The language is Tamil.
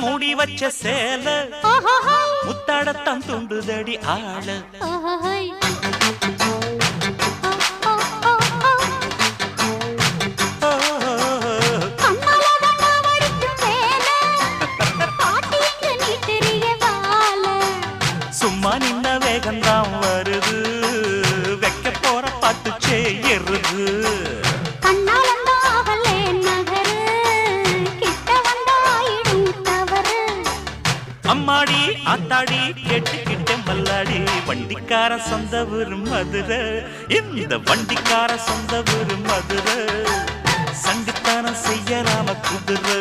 மூடி வச்ச சேல முத்தாடத்தான் துண்டுதடி ஆள சும்மா நின்ன வேகந்தான் வருது வைக்க போற பாட்டு செய்யறது அம்மாடி ஆத்தாடி கேட்டுக்கிட்ட மல்லாடி வண்டிக்கார சொந்த ஊரு மதுரை இந்த வண்டிக்கார சொந்த ஊரு மதுரை சண்டித்தானம் செய்யலாம குதிரை